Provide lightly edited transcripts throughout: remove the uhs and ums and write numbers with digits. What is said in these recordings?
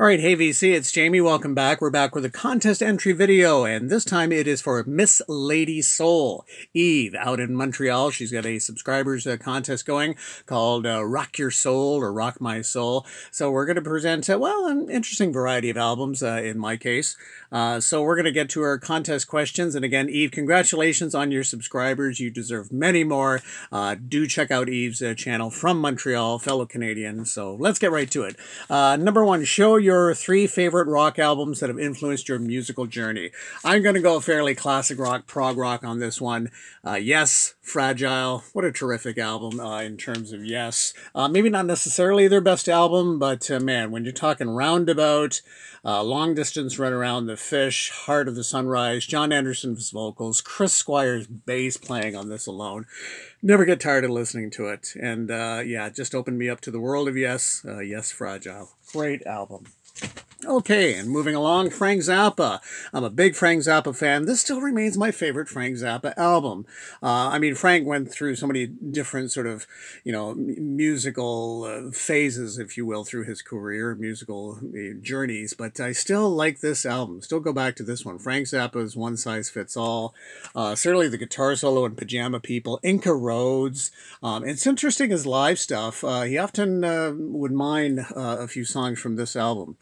All right, hey VC, it's Jamie. Welcome back. We're back with a contest entry video, and this time it is for Miss Lady Soul. Eve, out in Montreal, she's got a subscribers contest going called Rock Your Soul or Rock My Soul. So we're going to present, well, an interesting variety of albums in my case. So we're going to get to our contest questions. And again, Eve, congratulations on your subscribers. You deserve many more. Do check out Eve's channel from Montreal, fellow Canadian. So let's get right to it. Number one, show your 3 favorite rock albums that have influenced your musical journey. I'm going to go fairly classic rock, prog rock on this one. Yes, Fragile. What a terrific album in terms of Yes. Maybe not necessarily their best album, but man, when you're talking Roundabout, Long Distance Run Around the Fish, Heart of the Sunrise, John Anderson's vocals, Chris Squire's bass playing on this alone. Never get tired of listening to it. And yeah, it just opened me up to the world of Yes. Yes, Fragile. Great album. Okay, and moving along, Frank Zappa. I'm a big Frank Zappa fan. This still remains my favorite Frank Zappa album. I mean, Frank went through so many different sort of, musical phases, if you will, through his career, musical journeys, but I still like this album. Still go back to this one. Frank Zappa's One Size Fits All. Certainly the guitar solo in Pajama People, Inca Roads. It's interesting his live stuff. He often would mine a few songs from this album.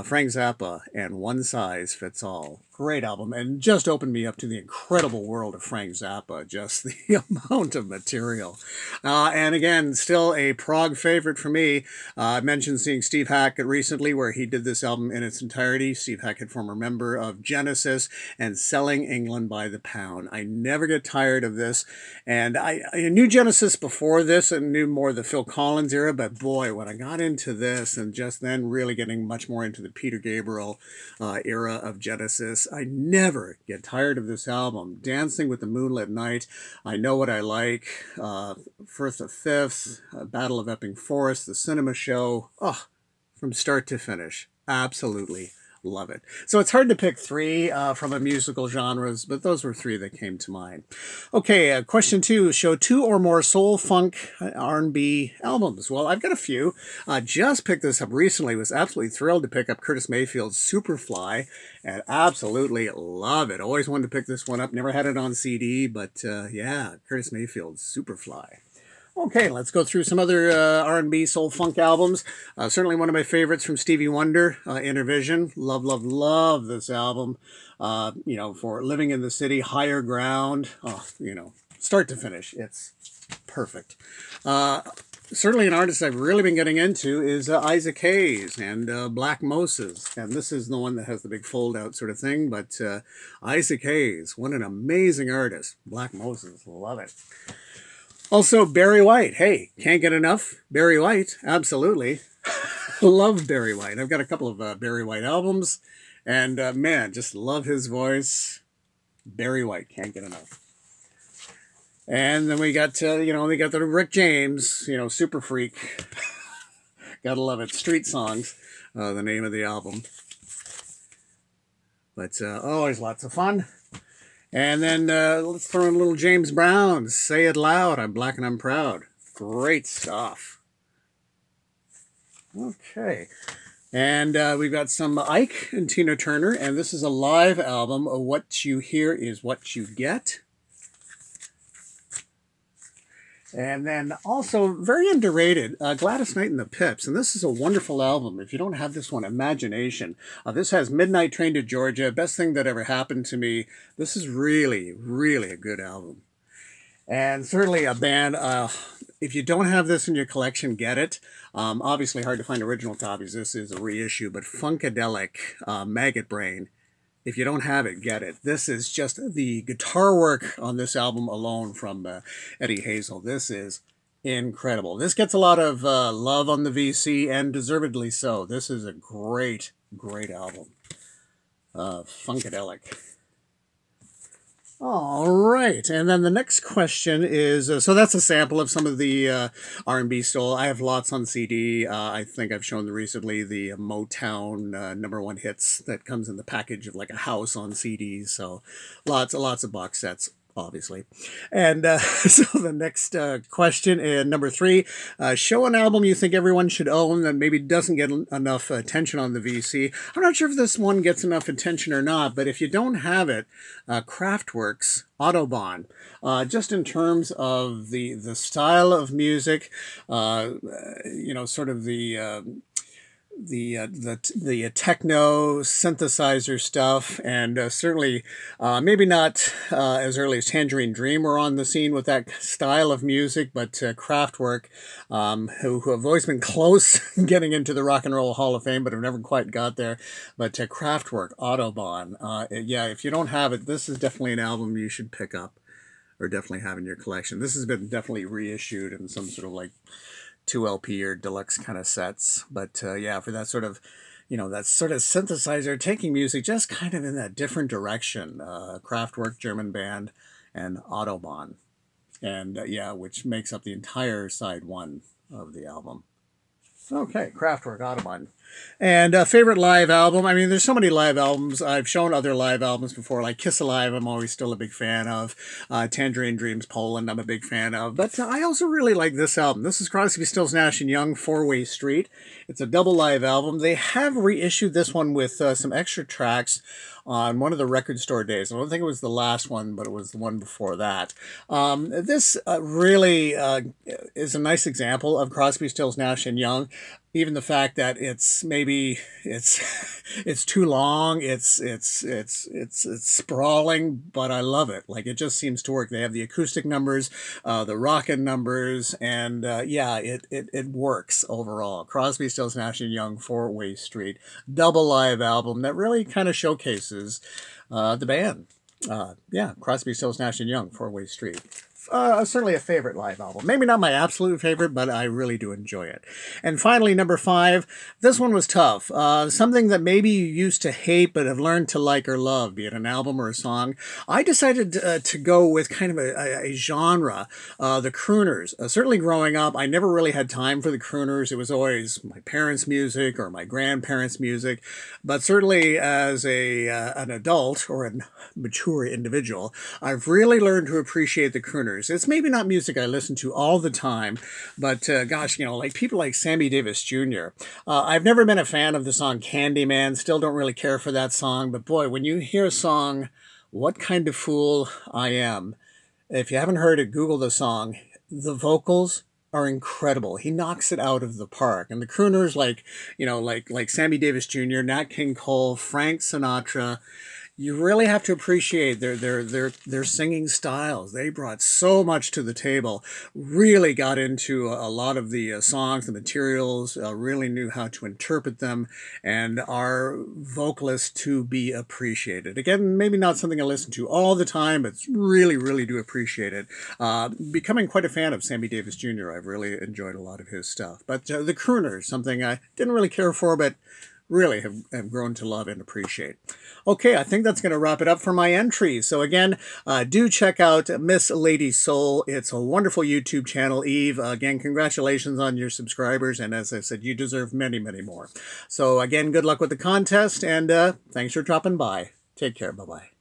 Frank Zappa and One Size Fits All. Great album, and just opened me up to the incredible world of Frank Zappa, just the amount of material. And again, still a prog favorite for me. I mentioned seeing Steve Hackett recently, where he did this album in its entirety. Steve Hackett, former member of Genesis, and Selling England by the Pound. I never get tired of this, and I knew Genesis before this and knew more of the Phil Collins era, but boy, when I got into this and just then really getting much more into the Peter Gabriel era of Genesis, I never get tired of this album. Dancing with the Moonlit Night, I Know What I Like, First of Fifth, Battle of Epping Forest, The Cinema Show. Oh, from start to finish, absolutely love it. So it's hard to pick 3 from a musical genres, but those were 3 that came to mind. Okay, question 2, show 2 or more soul, funk, R&B albums. Well, I've got a few. Just picked this up recently, was absolutely thrilled to pick up Curtis Mayfield's Superfly, and absolutely love it. Always wanted to pick this one up, never had it on CD, but yeah, Curtis Mayfield's Superfly. Okay, let's go through some other R&B soul funk albums. Certainly one of my favorites from Stevie Wonder, Inner Vision. Love, love, love this album. For Living in the City, Higher Ground. Oh, start to finish, it's perfect. Certainly an artist I've really been getting into is Isaac Hayes and Black Moses. And this is the one that has the big fold-out sort of thing. But Isaac Hayes, what an amazing artist. Black Moses, love it. Also, Barry White. Hey, can't get enough. Barry White, absolutely. Love Barry White. I've got a couple of Barry White albums. And man, just love his voice. Barry White, can't get enough. And then we got, we got the Rick James, Super Freak. Gotta love it. Street Songs, the name of the album. But always lots of fun. And then let's throw in a little James Brown. Say It Loud, I'm Black and I'm Proud. Great stuff. Okay. And we've got some Ike and Tina Turner. And this is a live album of What You Hear Is What You Get. And then also, very underrated, Gladys Knight and the Pips. And this is a wonderful album. If you don't have this one, Imagination. This has Midnight Train to Georgia, best thing that ever happened to me. This is really, really a good album. And certainly a band, if you don't have this in your collection, get it. Obviously hard to find original copies. This is a reissue, but Funkadelic, Maggot Brain. If you don't have it, get it. This is just the guitar work on this album alone from Eddie Hazel. This is incredible. This gets a lot of love on the VC, and deservedly so. This is a great, great album. Funkadelic. All right, and then the next question is, so that's a sample of some of the R&B soul. I have lots on CD. I think I've shown recently the Motown #1 hits that comes in the package of like a house on CDs. So lots of box sets. obviously. And so the next question, number 3, show an album you think everyone should own that maybe doesn't get enough attention on the VC. I'm not sure if this one gets enough attention or not, but if you don't have it, Kraftwerk's Autobahn. Just in terms of the style of music, sort of the techno synthesizer stuff, and certainly maybe not as early as Tangerine Dream were on the scene with that style of music, but Kraftwerk, who have always been close getting into the Rock and Roll Hall of Fame, but have never quite got there. But Kraftwerk, Autobahn, yeah, if you don't have it, this is definitely an album you should pick up, or definitely have in your collection. This has been definitely reissued in some sort of like 2 LP or deluxe kind of sets. But yeah, for that sort of, that sort of synthesizer taking music just kind of in that different direction. Kraftwerk, German band, and Autobahn. And yeah, which makes up the entire side 1 of the album. Okay, Kraftwerk, Autobahn. And favorite live album, I mean, there's so many live albums. I've shown other live albums before, like Kiss Alive, I'm always still a big fan of. Tangerine Dream's Poland, I'm a big fan of. But I also really like this album. This is Crosby, Stills, Nash & Young, 4-Way Street. It's a double live album. They have reissued this one with some extra tracks on one of the record store days. I don't think it was the last one, but it was the one before that. This really is a nice example of Crosby, Stills, Nash & Young. Even the fact that it's too long, it's sprawling, but I love it. Like, it just seems to work. They have the acoustic numbers, the rockin' numbers, and yeah, it works overall. Crosby, Stills, Nash & Young, 4-Way Street, double live album that really kind of showcases the band. Yeah, Crosby, Stills, Nash & Young, 4-Way Street. Certainly a favorite live album. Maybe not my absolute favorite, but I really do enjoy it. And finally, number 5, this one was tough. Something that maybe you used to hate but have learned to like or love, be it an album or a song. I decided to go with kind of a genre, the crooners. Certainly growing up, I never really had time for the crooners. It was always my parents' music or my grandparents' music. But certainly as an adult or a mature individual, I've really learned to appreciate the crooners. It's maybe not music I listen to all the time, but gosh, like people like Sammy Davis Jr. I've never been a fan of the song Candyman, still don't really care for that song, but boy, when you hear a song, What Kind of Fool I Am, if you haven't heard it, Google the song. The vocals are incredible. He knocks it out of the park. And the crooners like Sammy Davis Jr., Nat King Cole, Frank Sinatra, you really have to appreciate their singing styles. They brought so much to the table, really got into a lot of the songs, the materials, really knew how to interpret them, and are vocalists to be appreciated. Again, maybe not something I listen to all the time, but really, really do appreciate it. Becoming quite a fan of Sammy Davis Jr., I've really enjoyed a lot of his stuff. But the crooners, something I didn't really care for, but really have grown to love and appreciate. Okay, I think that's going to wrap it up for my entries. So again, do check out Miss Lady Soul. It's a wonderful YouTube channel. Eve, again, congratulations on your subscribers. And as I said, you deserve many, many more. So again, good luck with the contest, and thanks for dropping by. Take care. Bye-bye.